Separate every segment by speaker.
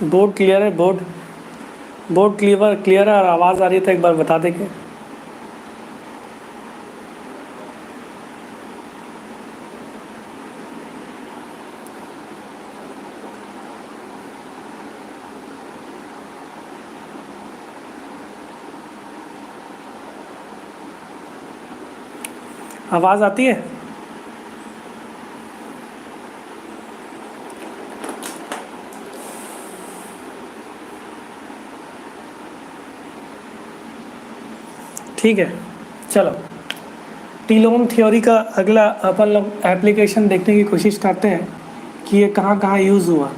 Speaker 1: Board clear है? Board board clear है और आवाज़ आ रही है तो एक बार बता देंगे। आवाज़ आती है? ठीक है, चलो टीलोम थ्योरी का अगला अपन लोग एप्लीकेशन देखने की कोशिश करते हैं कि ये कहाँ कहाँ यूज़ हुआ।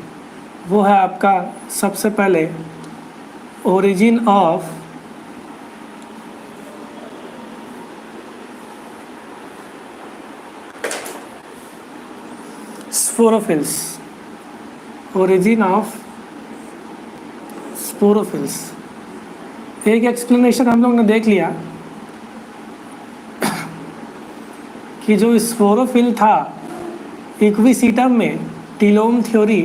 Speaker 1: वो है आपका सबसे पहले origin of sporophylls. Origin of sporophylls एक एक्सप्लेनेशन हम लोग ने देख लिया कि जो स्पोरोफिल था इक्विसिटम में टीलोम थ्योरी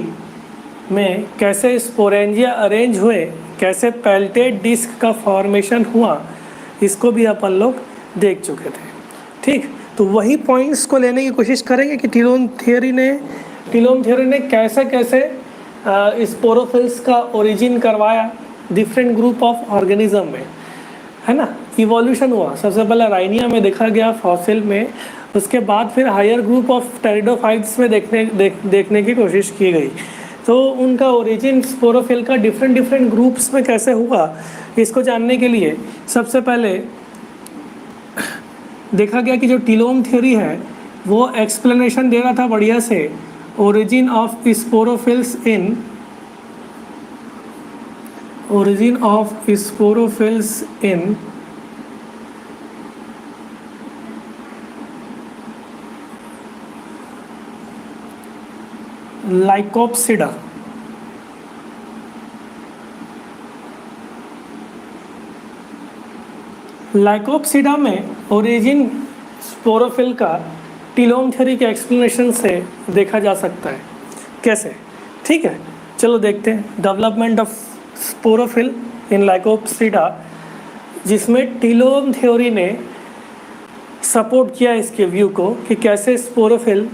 Speaker 1: में कैसे स्पोरेंजिया अरेंज हुए, कैसे पेल्टेड डिस्क का फॉर्मेशन हुआ, इसको भी अपन लोग देख चुके थे। ठीक, तो वही पॉइंट्स को लेने की कोशिश करेंगे कि टीलोम थ्योरी ने कैसे कैसे स्पोरोफिल्स का ओरिजिन करवाया डिफरेंट ग्रुप ऑफ ऑर्गेनिज्म में, है ना। इवोल्यूशन हुआ, सबसे पहले राइनिया में देखा गया फॉसिल में, उसके बाद फिर हायर ग्रुप ऑफ टेरिडोफाइट्स में देखने की कोशिश की गई। तो उनका ओरिजिन स्पोरोफिल का डिफरेंट ग्रुप्स में कैसे हुआ, इसको जानने के लिए सबसे पहले देखा गया कि जो टीलोम थ्योरी है वो एक्सप्लेनेशन दे रहा था बढ़िया से origin of sporophylls in Lycopsida. Lycopsida में ओरिजिन स्पोरोफिल का टीलोम थ्योरी के एक्सप्लेनेशन से देखा जा सकता है। कैसे? ठीक है, चलो देखते हैं development of sporophyll in Lycopsida, जिसमें टीलोम थ्योरी ने सपोर्ट किया इसके व्यू को कि कैसे स्पोरोफिल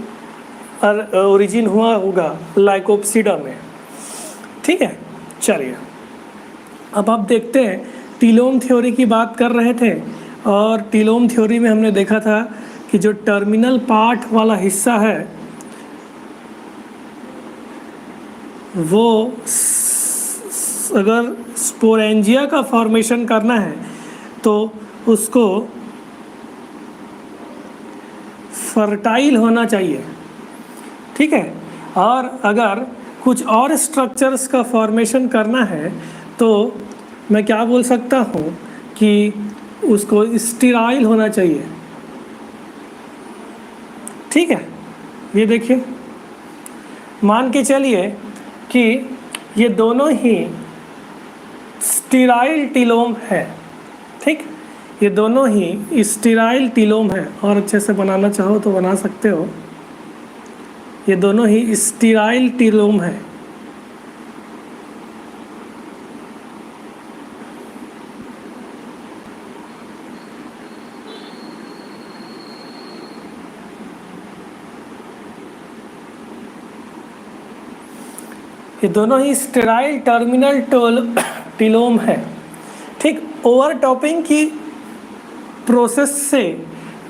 Speaker 1: ओरिजिन हुआ होगा लाइकोप्सिडा में। ठीक है, चलिए अब आप देखते हैं टीलोम थ्योरी की बात कर रहे थे, और टीलोम थ्योरी में हमने देखा था कि जो टर्मिनल पार्ट वाला हिस्सा है वो अगर स्पोरेंजिया का फॉर्मेशन करना है तो उसको फर्टाइल होना चाहिए। ठीक है, और अगर कुछ और स्ट्रक्चर्स का फॉर्मेशन करना है तो मैं क्या बोल सकता हूँ कि उसको स्टेराइल होना चाहिए। ठीक है, ये देखिए, मान के चलिए कि ये दोनों ही स्टेराइल टीलोम है। ठीक, ये दोनों ही स्टेराइल टीलोम है, और अच्छे से बनाना चाहो तो बना सकते हो। ये दोनों ही स्टेराइल टीलोम है। ये दोनों ही स्टेराइल टर्मिनल टीलोम है। ठीक, ओवरटॉपिंग की प्रोसेस से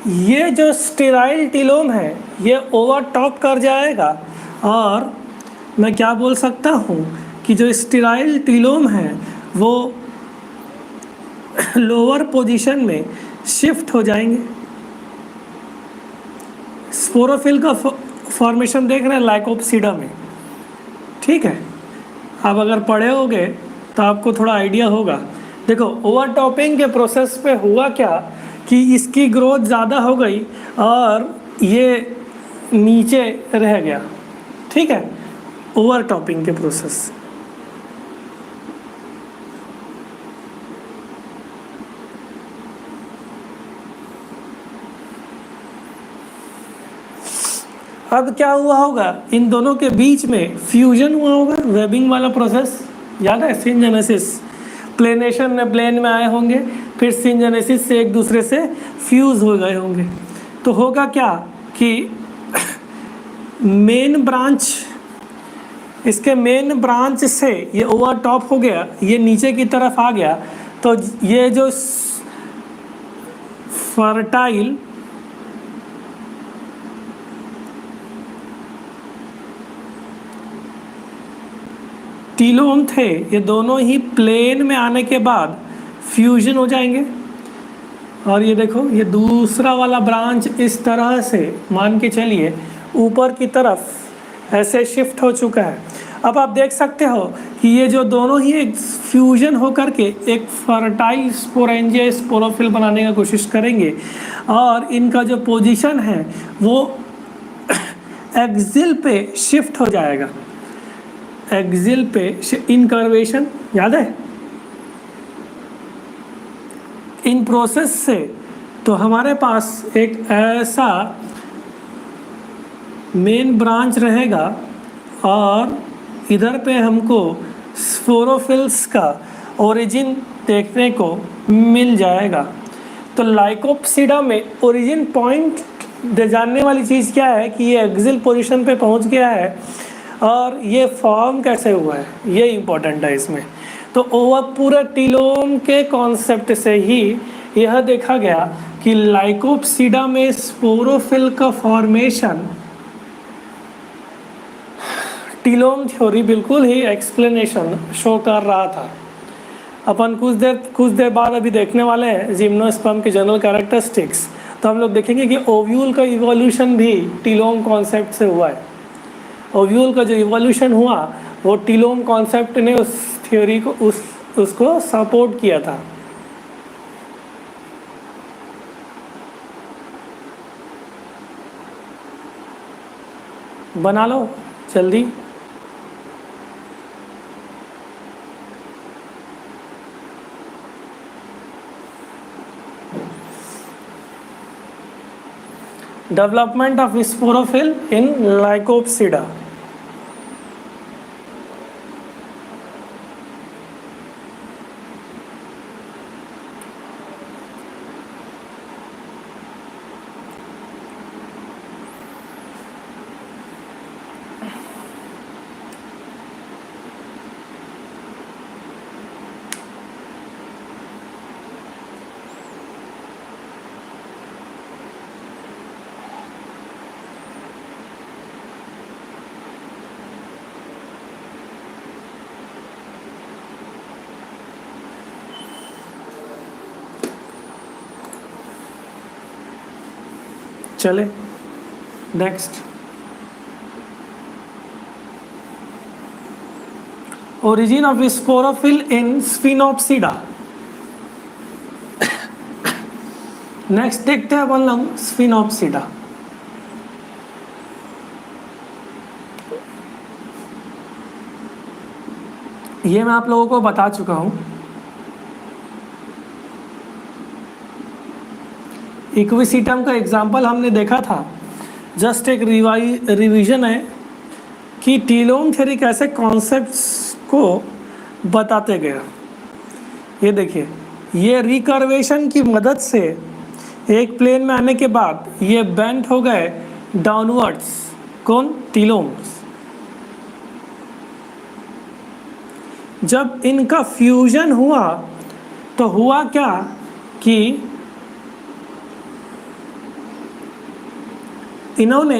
Speaker 1: ये जो स्टेराइल टीलोम है ये ओवरटॉप कर जाएगा, और मैं क्या बोल सकता हूँ कि जो स्टेराइल टीलोम है वो लोअर पोजीशन में शिफ्ट हो जाएंगे। स्पोरोफिल का फॉर्मेशन देख रहे हैं लाइकोप्सिडा में। ठीक है, आप अगर पढ़े होगे तो आपको थोड़ा आइडिया होगा। देखो, ओवरटॉपिंग के प्रोसेस पे हुआ क्या कि इसकी ग्रोथ ज़्यादा हो गई और ये नीचे रह गया। ठीक है, ओवरटॉपिंग के प्रोसेस। अब क्या हुआ होगा, इन दोनों के बीच में फ्यूजन हुआ होगा, वेबिंग वाला प्रोसेस याद है, सिंजेनेसिस। प्लेनेशन में प्लेन में आए होंगे, फिर सिंजेनेसिस से एक दूसरे से फ्यूज हो गए होंगे। तो होगा क्या कि मेन ब्रांच, इसके मेन ब्रांच से ये ओवर टॉप हो गया, ये नीचे की तरफ आ गया, तो ये जो फर्टाइल टीलोम थे, ये दोनों ही प्लेन में आने के बाद फ्यूजन हो जाएंगे। और ये देखो, ये दूसरा वाला ब्रांच इस तरह से मान के चलिए ऊपर की तरफ ऐसे शिफ्ट हो चुका है। अब आप देख सकते हो कि ये जो दोनों ही एक फ्यूजन हो करके एक फर्टाइल स्पोरेंजिया स्पोरोफिल बनाने का कोशिश करेंगे, और इनका जो पोजीशन है वो एक्सिल पे शिफ्ट हो जाएगा। एक्सिल पे इनकर्वेशन याद है इन प्रोसेस से, तो हमारे पास एक ऐसा मेन ब्रांच रहेगा और इधर पे हमको स्पोरोफिल्स का ओरिजिन देखने को मिल जाएगा। तो लाइकोप्सिडा में ओरिजिन पॉइंट जानने वाली चीज़ क्या है कि ये एक्सिल पोजीशन पे पहुंच गया है, और ये फॉर्म कैसे हुआ है ये इम्पोर्टेंट है इसमें। तो ओवर पूरे टीलोम के कॉन्सेप्ट से ही यह देखा गया कि लाइकोप्सिडा में स्पोरोफिल का फॉर्मेशन टीलोम थ्योरी बिल्कुल ही एक्सप्लेनेशन शो कर रहा था। अपन कुछ देर बाद अभी देखने वाले हैं जिम्नोस्पर्म के जनरल कैरेक्टरिस्टिक्स, तो हम लोग देखेंगे कि ओव्यूल का इवोल्यूशन भी टीलोम कॉन्सेप्ट से हुआ है। ओव्यूल का जो इवोल्यूशन हुआ वो टीलोम कॉन्सेप्ट ने उस थ्योरी को उसको सपोर्ट किया था। बना लो जल्दी। Development of sporophyll in Lycopsida. चले next, origin of sporophyll in Sphenopsida. Next देखते हैं अपन लोग स्फिनोप्सिडा। ये मैं आप लोगों को बता चुका हूं। इक्विसिटम का एग्जाम्पल हमने देखा था, जस्ट एक रिवीजन है कि टीलोम थ्योरी कैसे कॉन्सेप्ट्स को बताते गए। ये देखिए, ये रिकर्वेशन की मदद से एक प्लेन में आने के बाद ये बेंट हो गए डाउनवर्ड्स, कौन, टीलोम्स। जब इनका फ्यूजन हुआ तो हुआ क्या कि इन्होंने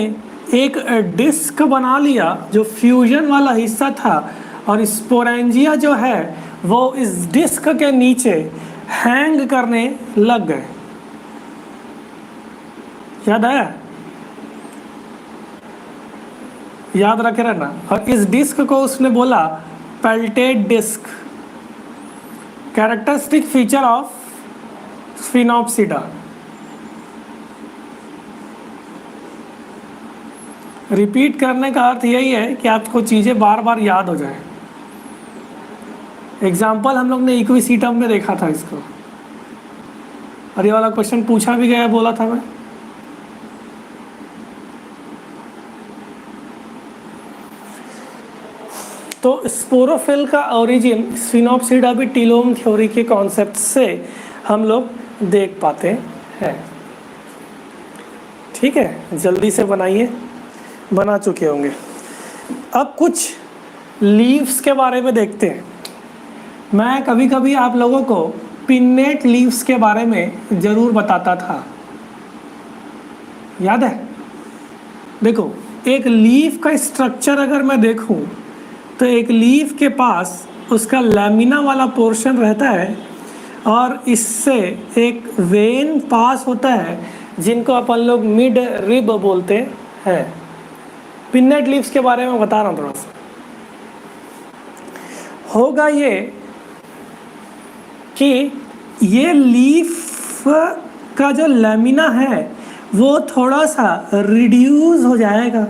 Speaker 1: एक डिस्क बना लिया जो फ्यूजन वाला हिस्सा था, और स्पोरेंजिया जो है वो इस डिस्क के नीचे हैंग करने लग गए। याद आया? याद रखे रहना। और इस डिस्क को उसने बोला peltate disc, characteristic feature of Sphenopsida. Repeat करने का अर्थ यही है कि आपको चीज़ें बार बार याद हो जाए। एग्जाम्पल हम लोग ने इक्विसिटम में देखा था इसको, और ये वाला क्वेश्चन पूछा भी गया, बोला था मैं। तो स्पोरोफिल का ओरिजिन स्फिनोप्सिडाबिटिलोम थ्योरी के कॉन्सेप्ट से हम लोग देख पाते हैं। ठीक है, जल्दी से बनाइए, बना चुके होंगे। अब कुछ लीव्स के बारे में देखते हैं। मैं कभी कभी आप लोगों को पिन्नेट लीव्स के बारे में ज़रूर बताता था, याद है? देखो, एक लीफ का स्ट्रक्चर अगर मैं देखूं तो एक लीफ के पास उसका लैमिना वाला पोर्शन रहता है और इससे एक वेन पास होता है जिनको अपन लोग मिड रिब बोलते हैं। पिन्नेट लीव्स के बारे में बता रहा हूँ थोड़ा सा। होगा ये कि ये लीफ का जो लैमिना है वो थोड़ा सा रिड्यूस हो जाएगा।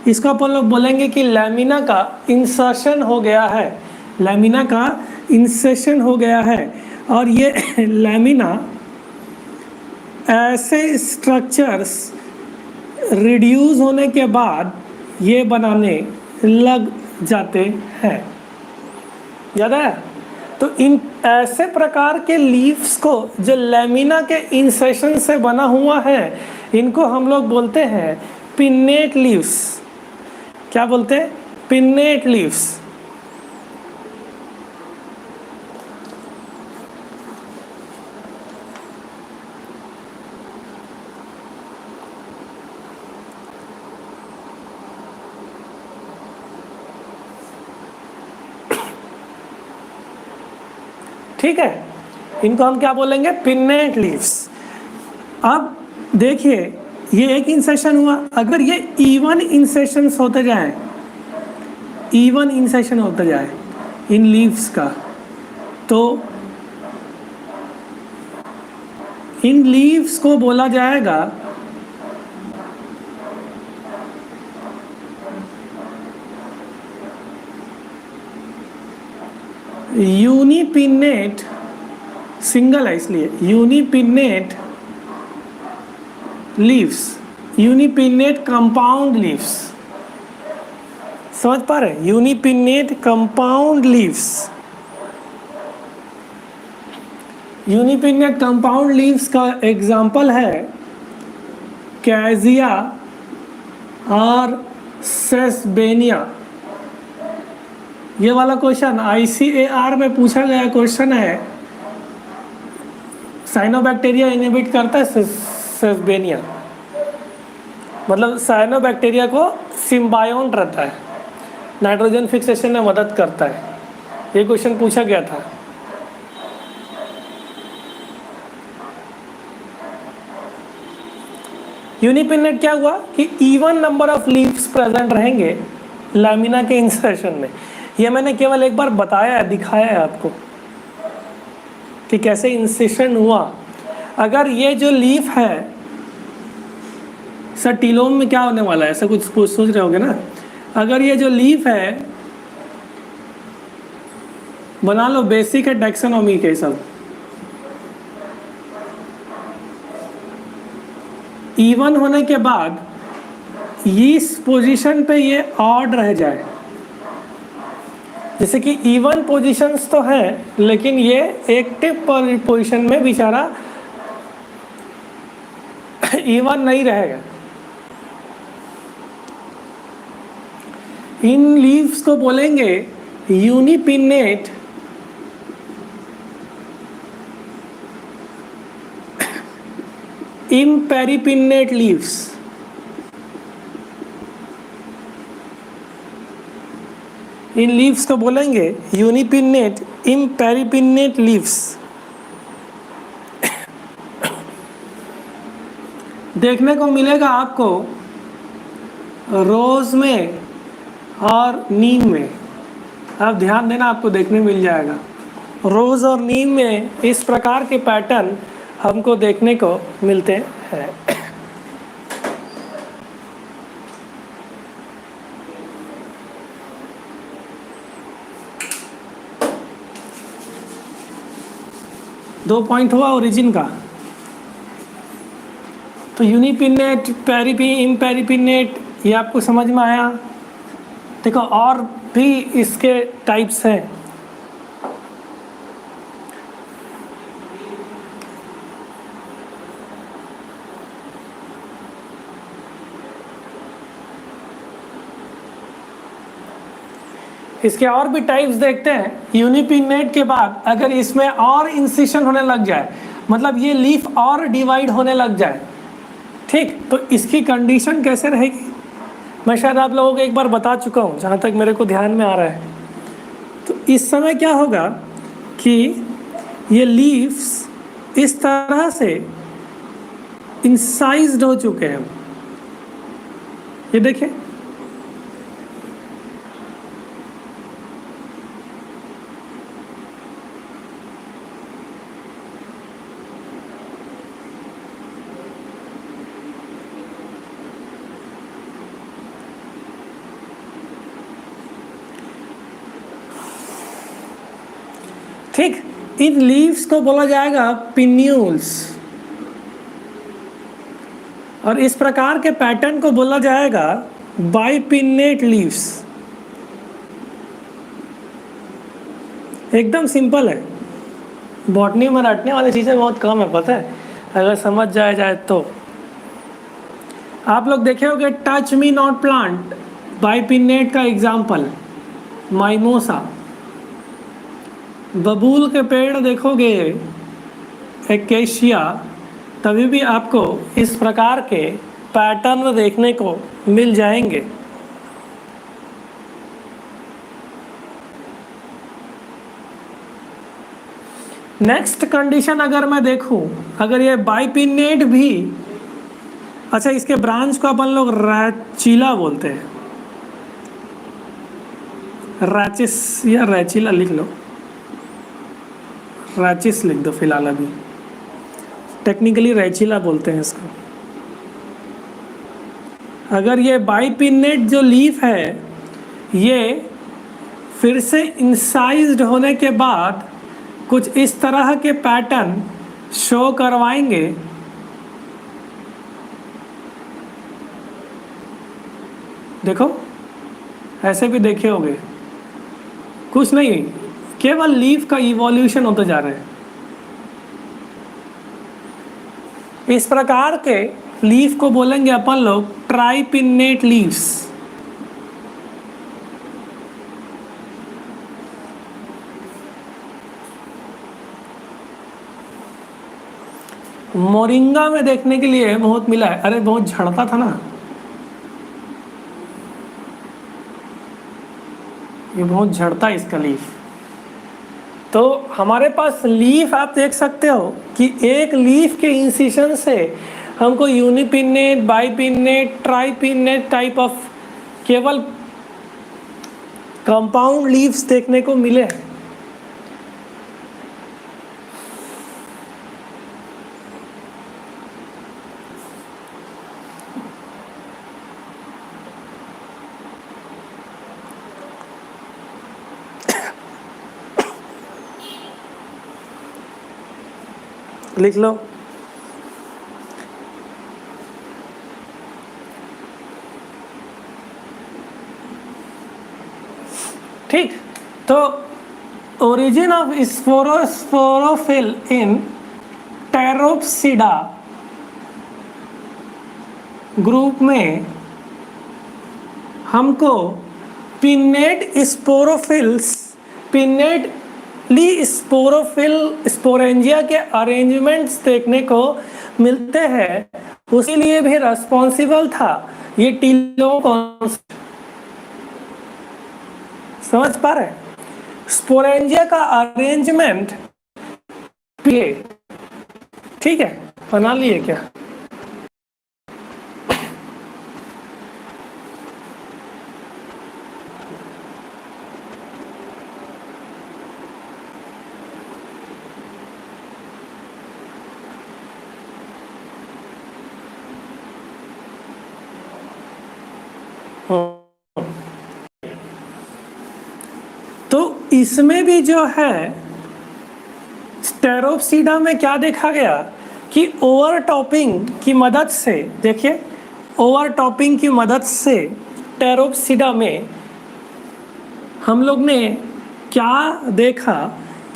Speaker 1: इसको अपन लोग बोलेंगे कि लैमिना का इंसर्शन हो गया है, लैमिना का इंसर्शन हो गया है। और ये लैमिना ऐसे स्ट्रक्चर्स रिड्यूस होने के बाद ये बनाने लग जाते हैं, याद है? तो इन ऐसे प्रकार के लीव्स को जो लैमिना के इंसर्शन से बना हुआ है, इनको हम लोग बोलते हैं पिन्नेट लीव्स। क्या बोलते हैं? Pennate leaves. ठीक है, इनको हम क्या बोलेंगे? Pennate leaves. अब देखिए, ये एक इंसेशन हुआ। अगर ये इवन इंसेशंस होते जाए, इवन इंसेशन होते जाए इन लीव्स का, तो इन लीव्स को बोला जाएगा यूनिपिन्नेट, सिंगल है इसलिए यूनिपिन्नेट लीव्स, यूनिपिन्नेट कंपाउंड लीव्स। समझ पा रहे? यूनिपिन्नेट कंपाउंड लीव्स। यूनिपिन्नेट कंपाउंड लीव्स का एग्जाम्पल है कैजिया और सेसबेनिया। ये वाला क्वेश्चन ICAR में पूछा गया क्वेश्चन है। साइनोबैक्टीरिया इनहिबिट करता है सेसबेनिया, मतलब साइनोबैक्टीरिया को सिम्बायोन्ट रहता है, नाइट्रोजन फिक्सेशन में मदद करता है। ये क्वेश्चन पूछा गया था। यूनिपिन्नेट क्या हुआ कि even number of leaves present रहेंगे लैमिना के इंसर्शन में। ये मैंने केवल एक बार बताया है, दिखाया है आपको कि कैसे इंसर्शन हुआ। अगर ये जो लीफ है सर, टीलोम में क्या होने वाला है, ऐसा कुछ सोच रहे होगे ना। अगर ये जो लीफ है, बना लो बेसिक है टैक्सोनॉमी के सब, इवन होने के बाद इस पोजीशन पे ये ऑड रह जाए। जैसे कि इवन पोजीशंस तो हैं, लेकिन ये एक्टिव पोजीशन में बेचारा इवन नहीं रहेगा। इन लीव्स को बोलेंगे यूनिपिन्नेट इम्पेरिपिन्नेट लीव्स। इन लीव्स को बोलेंगे यूनिपिन्नेट इम्पेरिपिन्नेट लीव्स। देखने को मिलेगा आपको रोज में और नीम में। आप ध्यान देना, आपको देखने मिल जाएगा। रोज और नीम में इस प्रकार के पैटर्न हमको देखने को मिलते हैं। दो पॉइंट हुआ ओरिजिन का। तो यूनिपिन्नेट, पेरिपी, इम्पेरिपिन्नेट, ये आपको समझ में आया। देखो, और भी इसके टाइप्स हैं। इसके और भी टाइप्स देखते हैं। यूनिपिन्नेट के बाद अगर इसमें और इंसिशन होने लग जाए, मतलब ये लीफ और डिवाइड होने लग जाए, ठीक, तो इसकी कंडीशन कैसे रहेगी? मैं शायद आप लोगों को एक बार बता चुका हूँ, जहाँ तक मेरे को ध्यान में आ रहा है। तो इस समय क्या होगा कि ये लीव्स इस तरह से इंसाइज्ड हो चुके हैं। ये देखिए, ठीक, इन लीव्स को बोला जाएगा पिन्यूल्स, और इस प्रकार के पैटर्न को बोला जाएगा बाइपिन्नेट लीव्स। एकदम सिंपल है। बॉटनी में रटने वाली चीज़ें बहुत कम है, पता है, अगर समझ जाए तो। आप लोग देखे होंगे टच मी नॉट प्लांट, बाइपिन्नेट का एग्जाम्पल, माइमोसा। बबूल के पेड़ देखोगे, एकेशिया, तभी भी आपको इस प्रकार के पैटर्न देखने को मिल जाएंगे। नेक्स्ट कंडीशन अगर मैं देखूं, अगर ये बाइपिन्नेट भी, अच्छा, इसके ब्रांच को अपन लोग रैचिला बोलते हैं, रैचिस या रैचिला लिख लो, रैचिस लिख दो फिलहाल, अभी टेक्निकली रैचिला बोलते हैं इसको। अगर ये बाइपिन्नेट जो लीफ है, ये फिर से इंसाइज्ड होने के बाद कुछ इस तरह के पैटर्न शो करवाएंगे। देखो, ऐसे भी देखे होंगे, कुछ नहीं, केवल लीफ का इवोल्यूशन होता जा रहा है। इस प्रकार के लीफ को बोलेंगे अपन लोग ट्राइपिन्नेट लीव्स। मोरिंगा में देखने के लिए बहुत मिला है, अरे बहुत झड़ता था ना, ये बहुत झड़ता है इसका लीफ। तो हमारे पास लीफ आप देख सकते हो कि एक लीफ के इंसिशन से हमको यूनिपिन्नेट, बाइपिन्नेट, ट्राइपिन्नेट टाइप ऑफ केवल कंपाउंड लीव्स देखने को मिले हैं। लिख लो। ठीक, तो origin of sporophyll in Pteropsida group में हमको पिन्नेट स्पोरोफिल्स, पिन्नेट ली स्पोरोफिल स्पोरेंजिया के अरेंजमेंट्स देखने को मिलते हैं। उसी लिए भी रेस्पॉन्सिबल था ये टीलोन। समझ पा रहे? स्पोरेंजिया का अरेंजमेंट, ठीक है, बना लिए क्या? तो इसमें भी जो है टेरोप्सिडा में क्या देखा गया कि ओवरटॉपिंग की मदद से, देखिए, ओवरटॉपिंग की मदद से टेरोप्सिडा में हम लोग ने क्या देखा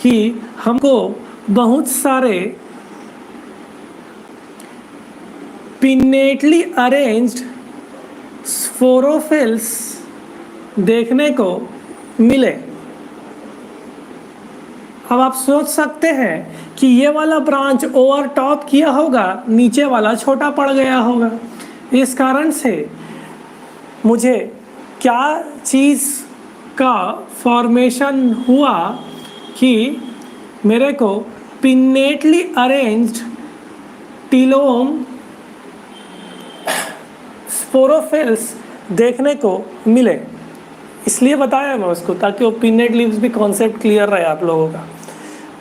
Speaker 1: कि हमको बहुत सारे पिनेटली अरेंज्ड स्पोरोफिल्स देखने को मिले। अब आप सोच सकते हैं कि ये वाला ब्रांच ओवर टॉप किया होगा, नीचे वाला छोटा पड़ गया होगा। इस कारण से मुझे क्या चीज़ का फॉर्मेशन हुआ कि मेरे को पिनेटली अरेंज्ड टीलोम स्पोरोफिल्स देखने को मिले। इसलिए बताया मैं उसको ताकि वो पिनेट लीव्स भी कॉन्सेप्ट क्लियर रहे आप लोगों का।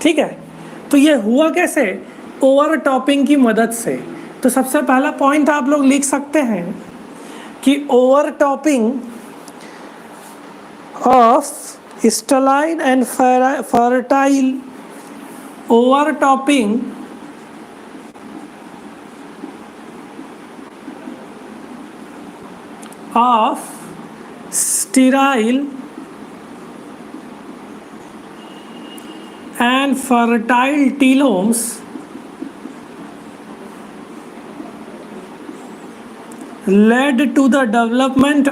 Speaker 1: ठीक है, तो ये हुआ कैसे? ओवर टॉपिंग की मदद से। तो सबसे पहला पॉइंट आप लोग लिख सकते हैं कि overtopping of sterile and fertile overtopping of sterile and fertile telomes led to the development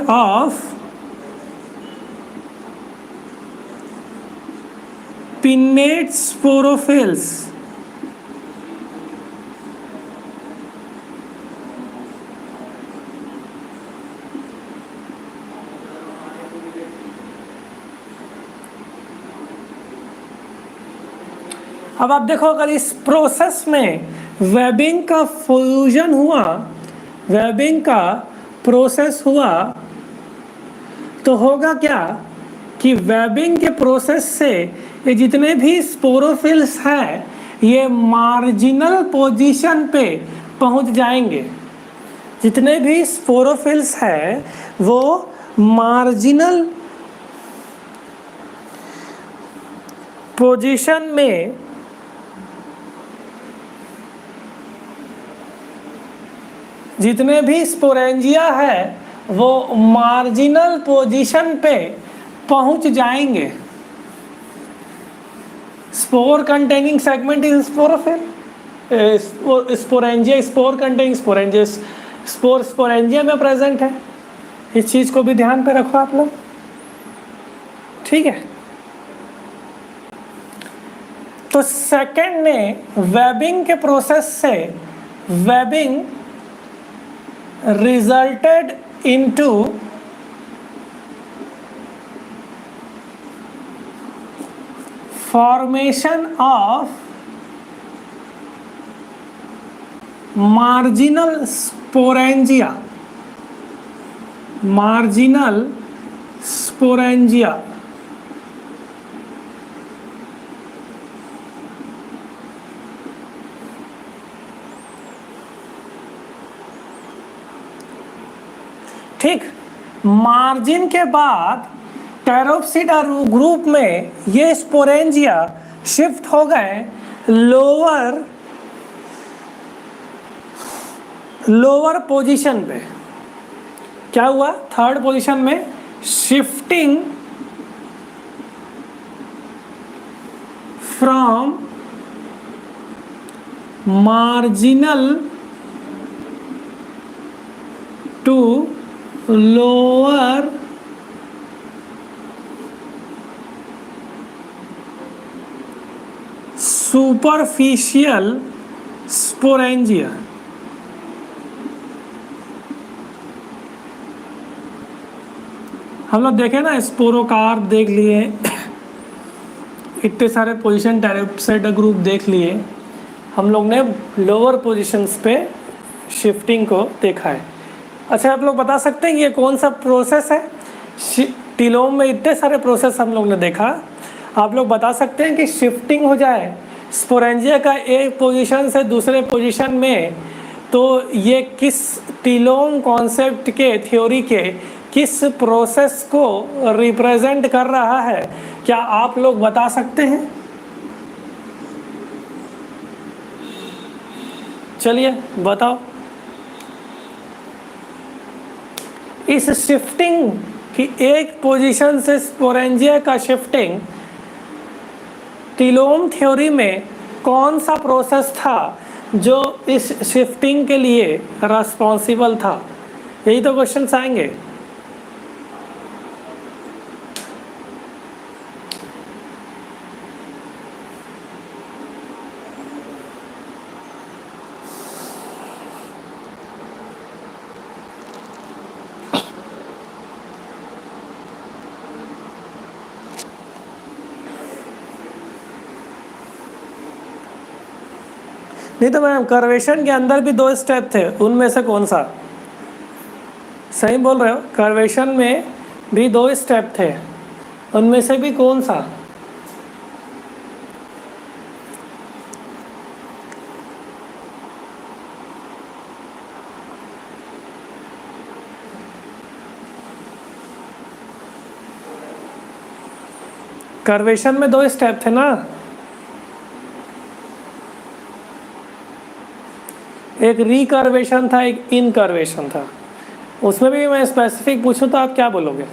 Speaker 1: of pinnate sporophylls. अब आप देखो, अगर इस प्रोसेस में वेबिंग का फ्यूजन हुआ, वेबिंग का प्रोसेस हुआ, तो होगा क्या कि वेबिंग के प्रोसेस से ये जितने भी स्पोरोफिल्स हैं ये मार्जिनल पोजीशन पे पहुंच जाएंगे। जितने भी स्पोरोफिल्स हैं वो मार्जिनल पोजीशन में जितने भी स्पोरेंजिया है वो मार्जिनल पोजीशन पे पहुंच जाएंगे। Spore containing segment is sporophyll, sporangia spore containing sporangia, spore sporangia में प्रेजेंट है। इस चीज को भी ध्यान पे रखो आप लोग। ठीक है, तो सेकंड ने वेबिंग के प्रोसेस से webbing resulted into formation of marginal sporangia, marginal sporangia। ठीक, मार्जिन के बाद टेरोप्सिडा ग्रुप में ये स्पोरेंजिया शिफ्ट हो गए लोअर पोजीशन पे। क्या हुआ? थर्ड पोजीशन में shifting from marginal to lower superficial sporangia. हम लोग देखे ना, स्पोरोकार देख लिए, इतने सारे पोजीशन टेरोप्सिडा ग्रुप देख लिए, हम लोग ने लोअर पोजीशंस पे शिफ्टिंग को देखा है। अच्छा, आप लोग बता सकते हैं कि ये कौन सा प्रोसेस है? टीलोम में इतने सारे प्रोसेस हम लोग ने देखा, आप लोग बता सकते हैं कि शिफ्टिंग हो जाए स्पोरेंजिया का एक पोजीशन से दूसरे पोजीशन में, तो ये किस टीलोम कॉन्सेप्ट के थ्योरी के किस प्रोसेस को रिप्रेजेंट कर रहा है? क्या आप लोग बता सकते हैं? चलिए बताओ। इस शिफ्टिंग की एक पोजीशन से स्पोरेंजिया का शिफ्टिंग टीलोम थ्योरी में कौन सा प्रोसेस था जो इस शिफ्टिंग के लिए रिस्पॉन्सिबल था? यही तो क्वेश्चंस आएंगे। नहीं तो मैम कर्वेशन के अंदर भी 2 स्टेप थे, उनमें से कौन सा? सही बोल रहे हो, कर्वेशन में भी 2 स्टेप थे, उनमें से भी कौन सा? कर्वेशन में 2 स्टेप थे ना, एक रिकर्वेशन था, एक इनकर्वेशन था। उसमें भी मैं स्पेसिफिक पूछूं तो आप क्या बोलोगे?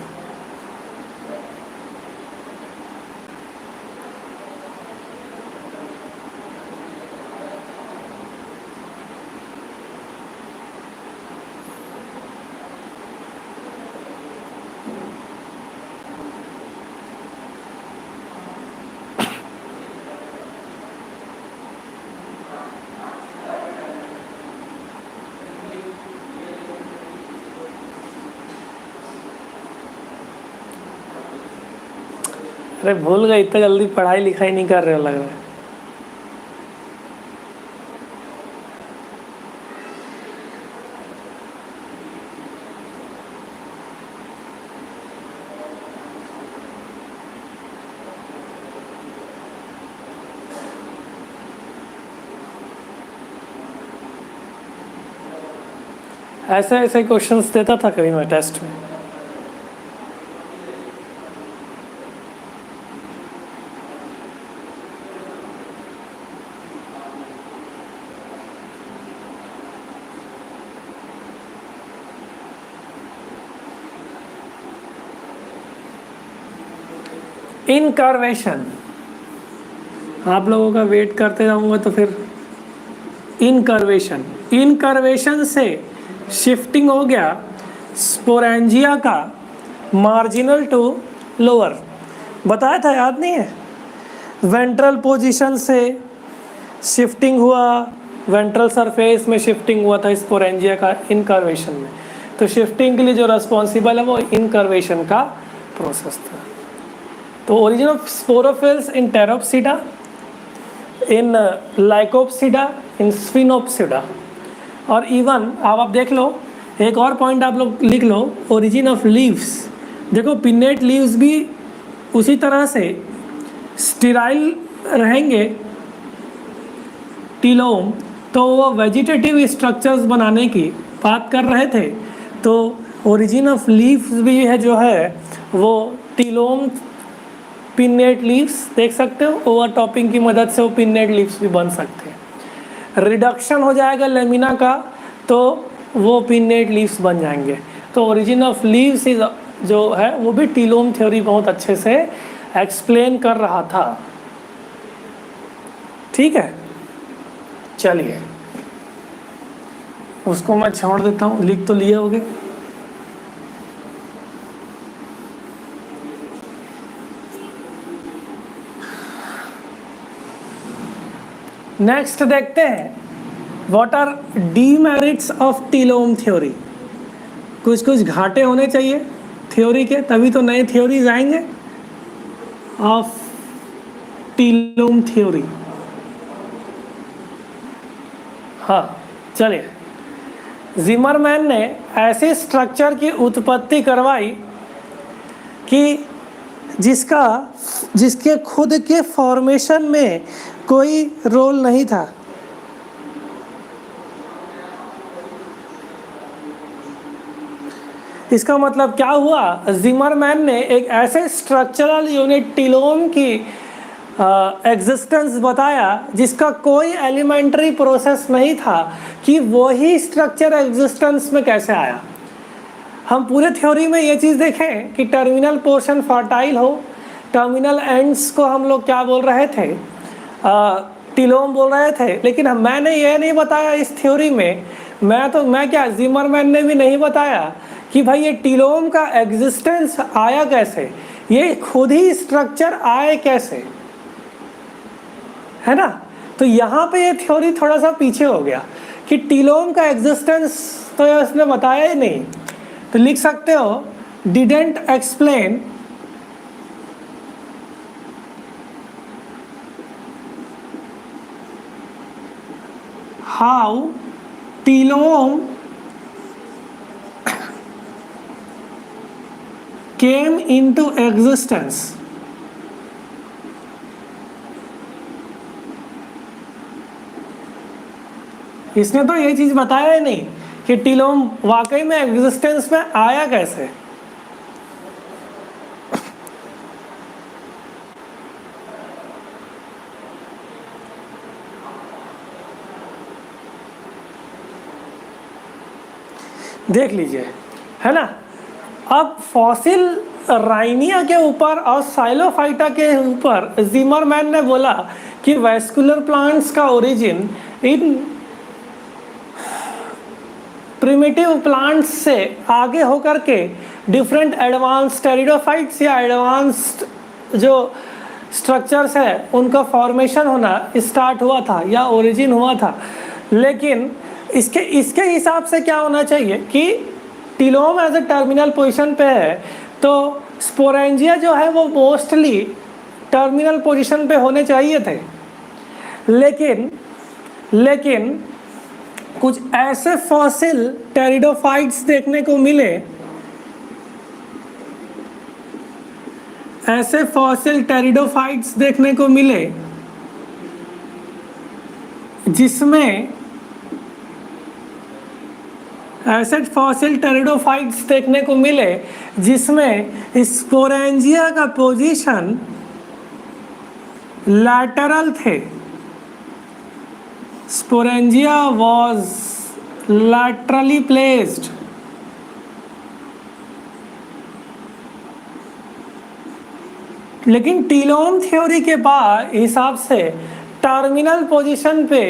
Speaker 1: अरे भूल गए, इतना जल्दी पढ़ाई लिखाई नहीं कर रहे हो लग रहा है। ऐसे ऐसे क्वेश्चंस देता था कभी मैं टेस्ट में। इनकर्वेशन, आप लोगों का वेट करते जाऊंगा तो फिर इनकर्वेशन, इनकर्वेशन से शिफ्टिंग हो गया स्पोरेंजिया का मार्जिनल टू लोअर, बताया था, याद नहीं है? वेंट्रल पोजीशन से शिफ्टिंग हुआ, वेंट्रल सरफेस में शिफ्टिंग हुआ था स्पोरेंजिया का इनकर्वेशन में। तो शिफ्टिंग के लिए जो रिस्पॉन्सिबल है वो इनकर्वेशन का प्रोसेस था। तो origin of sporophylls in Pteropsida, in Lycopsida, in Sphenopsida, और इवन आप देख लो, एक और पॉइंट आप लोग लिख लो, ओरिजिन ऑफ लीव्स। देखो पिन्नेट लीव्स भी उसी तरह से स्टेराइल रहेंगे टीलोम, तो वो वेजिटेटिव स्ट्रक्चर्स बनाने की बात कर रहे थे। तो ओरिजिन ऑफ लीव्स भी है जो है वो टीलोम पिन्नेट लीव्स, देख सकते हो, ओवरटॉपिंग की मदद से वो पिन्नेट लीव्स भी बन सकते हैं। रिडक्शन हो जाएगा लेमिना का तो वो पिन्नेट लीव्स बन जाएंगे। तो ओरिजिन ऑफ लीव्स जो है वो भी टीलोम थ्योरी बहुत अच्छे से एक्सप्लेन कर रहा था। ठीक है, चलिए उसको मैं छोड़ देता हूँ, लिख तो लिए होगे। नेक्स्ट देखते हैं what are demerits of telome theory. कुछ कुछ घाटे होने चाहिए थ्योरी के, तभी तो नए थ्योरीज आएंगे ऑफ टीलोम थ्योरी। हाँ चलिए, जिमरमैन ने ऐसे स्ट्रक्चर की उत्पत्ति करवाई कि जिसके खुद के फॉर्मेशन में कोई रोल नहीं था। इसका मतलब क्या हुआ? जिमरमैन ने एक ऐसे स्ट्रक्चरल यूनिट टीलोम की एग्जिस्टेंस बताया जिसका कोई एलिमेंट्री प्रोसेस नहीं था कि वही स्ट्रक्चर एग्जिस्टेंस में कैसे आया। हम पूरे थ्योरी में ये चीज़ देखें कि टर्मिनल पोर्शन फर्टाइल हो, टर्मिनल एंड्स को हम लोग क्या बोल रहे थे, टीलोम बोल रहे थे। लेकिन मैंने ये नहीं बताया इस थ्योरी में, मैं क्या ज़िमरमैन ने भी नहीं बताया कि भाई ये टीलोम का एग्जिस्टेंस आया कैसे, ये खुद ही स्ट्रक्चर आए कैसे, है ना। तो यहाँ पे ये थ्योरी थोड़ा सा पीछे हो गया कि टीलोम का एग्जिस्टेंस तो उसने बताया ही नहीं। तो लिख सकते हो didn't explain how telome came into existence। इसने तो ये चीज बताया ही नहीं कि टीलोम वाकई में एग्जिस्टेंस में आया कैसे। देख लीजिए, है ना। अब फॉसिल राइनिया के ऊपर और साइलोफाइटा के ऊपर ज़िमरमैन ने बोला कि वैस्कुलर प्लांट्स का ओरिजिन इन प्रिमिटिव प्लांट्स से आगे होकर के डिफरेंट एडवांस टेरिडोफाइट्स या एडवांस्ड जो स्ट्रक्चर्स है उनका फॉर्मेशन होना स्टार्ट हुआ था या ओरिजिन हुआ था। लेकिन इसके हिसाब से क्या होना चाहिए कि टीलोम एज ए टर्मिनल पोजीशन पे है, तो स्पोरेंजिया जो है वो मोस्टली टर्मिनल पोजीशन पे होने चाहिए थे। लेकिन कुछ ऐसे फॉसिल टेरिडोफाइट्स देखने को मिले, ऐसे फॉसिल टेरिडोफाइट्स देखने को मिले जिसमें ऐसे फॉसिल टेरिडोफाइट्स देखने को मिले जिसमें स्पोरेंजिया का पोजीशन लैटरल थे। Sporangia was laterally placed. लेकिन टीलोम थ्योरी के बाद हिसाब से टर्मिनल पोजीशन पे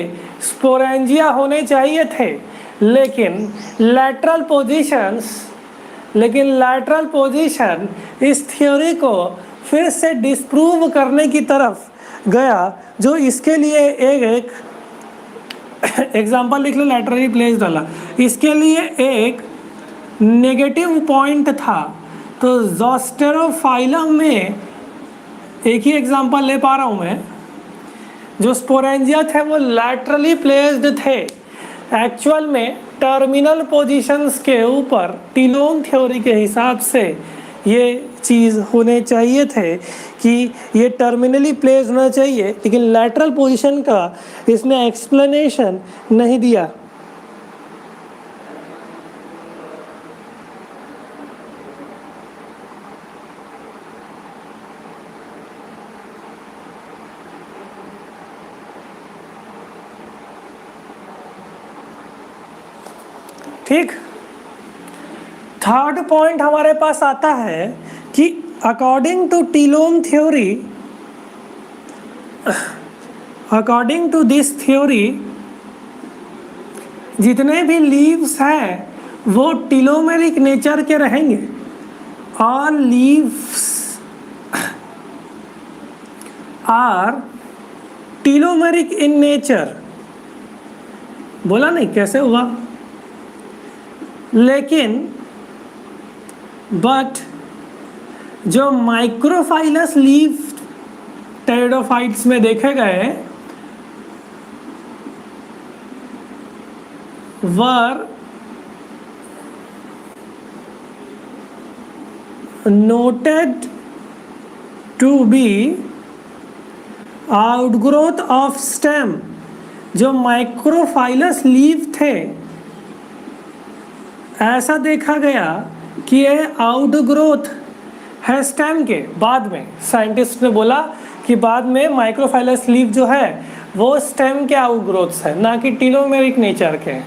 Speaker 1: स्पोरेंजिया होने चाहिए थे, लेकिन लैटरल पोजीशन इस थ्योरी को फिर से डिस्प्रूव करने की तरफ गया, जो इसके लिए एक एग्जाम्पल लिख लो, लैटरली प्लेस डाला, इसके लिए एक नेगेटिव पॉइंट था। तो ज़ोस्टेरोफाइलम में एक ही एग्जाम्पल ले पा रहा हूँ मैं, जो स्पोरेंजिया थे वो लैटरली प्लेस्ड थे। एक्चुअल में टर्मिनल पोजीशंस के ऊपर टीलोम थ्योरी के हिसाब से ये चीज़ होने चाहिए थे कि ये टर्मिनली प्लेस होना चाहिए, लेकिन लैटरल पोजीशन का इसने एक्सप्लेनेशन नहीं दिया। ठीक, थर्ड पॉइंट हमारे पास आता है कि according to telome theory, according to this theory जितने भी लीव्स हैं वो टीलोमेरिक नेचर के रहेंगे। All leaves are telomeric in nature. बोला नहीं कैसे हुआ, लेकिन बट जो माइक्रोफाइलस लीफ टेरिडोफाइट्स में देखे गए वर noted to be outgrowth of stem. जो माइक्रोफाइलस लीफ थे ऐसा देखा गया कि ये आउटग्रोथ है स्टेम के। बाद में साइंटिस्ट ने बोला कि बाद में माइक्रोफाइलस लीफ जो है वो स्टेम के आउटग्रोथ्स है, ना कि टीलोमेरिक नेचर के।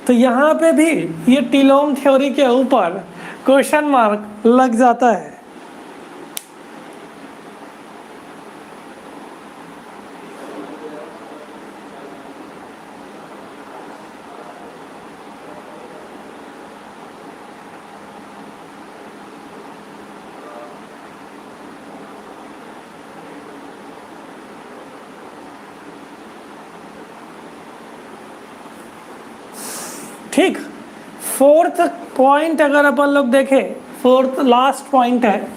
Speaker 1: तो यहाँ पे भी ये टीलोम थ्योरी के ऊपर क्वेश्चन मार्क लग जाता है। ठीक, फोर्थ पॉइंट अगर अपन लोग देखें, फोर्थ लास्ट पॉइंट है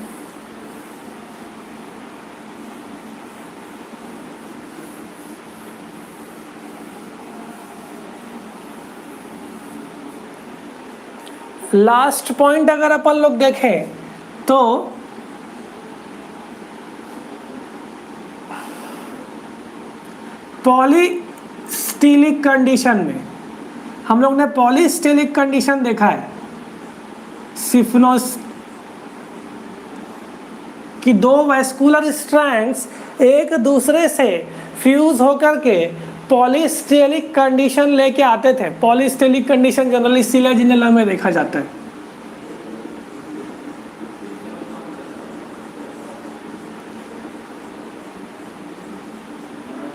Speaker 1: लास्ट पॉइंट अगर अपन लोग देखें तो पॉलीस्टिलिक कंडीशन में हम लोग ने पॉलीस्टिलिक कंडीशन देखा है, सिफनोस कि दो वैस्कुलर स्ट्रैंड्स एक दूसरे से फ्यूज होकर के पॉलीस्टिलिक कंडीशन लेके आते थे। पॉलीस्टिलिक कंडीशन जनरली सिलेजिनेला में देखा जाता है।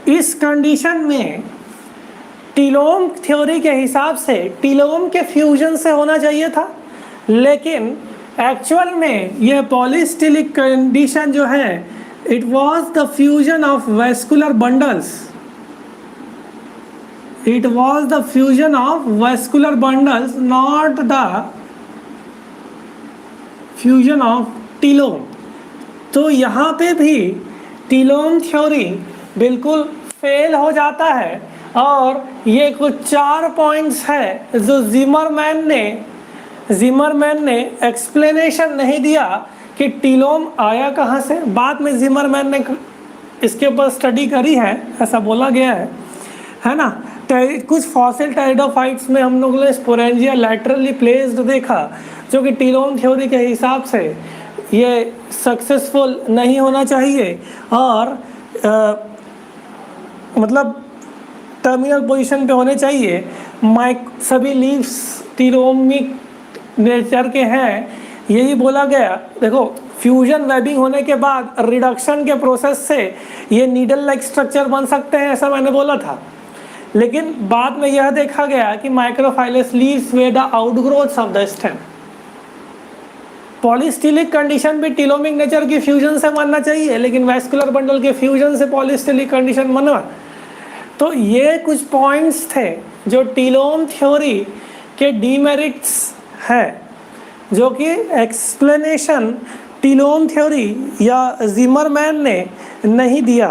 Speaker 1: इस कंडीशन में टीलोम थ्योरी के हिसाब से टीलोम के फ्यूजन से होना चाहिए था, लेकिन एक्चुअल में यह पॉलीस्टिलिक कंडीशन जो है, it was the fusion of vascular bundles. It was the fusion of vascular bundles, not the fusion of telome. तो यहाँ पे भी टीलोम थ्योरी बिल्कुल फेल हो जाता है। और ये कुछ 4 पॉइंट्स है जो जिमरमैन ने एक्सप्लेनेशन नहीं दिया कि टीलोम आया कहाँ से। बाद में जिमरमैन ने इसके ऊपर स्टडी करी है, ऐसा बोला गया है ना। कुछ फॉसिल टेरिडोफाइट्स में हम लोगों ने स्पोरेंजिया लैटरली प्लेस्ड देखा, जो कि टीलोम थ्योरी के हिसाब से ये सक्सेसफुल नहीं होना चाहिए और मतलब टर्मिनल पोजीशन पे होने चाहिए। सभी लीव्स टीलोमिक नेचर के हैं, यही बोला गया। देखो, फ्यूजन वेबिंग होने के बाद रिडक्शन के प्रोसेस से ये नीडल लाइक स्ट्रक्चर बन सकते हैं, ऐसा मैंने बोला था। लेकिन बाद में यह देखा गया कि microphyllous leaves were the outgrowths of the stem. Polystelic condition भी टीलोमिक नेचर की फ्यूजन से बनना चाहिए, लेकिन वैस्कुलर बंडल के फ्यूजन से पॉलीस्टिलिक कंडीशन बना। तो ये कुछ पॉइंट्स थे जो टीलोम थ्योरी के डीमेरिट्स है, जो कि एक्सप्लेनेशन टीलोम थ्योरी या जिमरमैन ने नहीं दिया।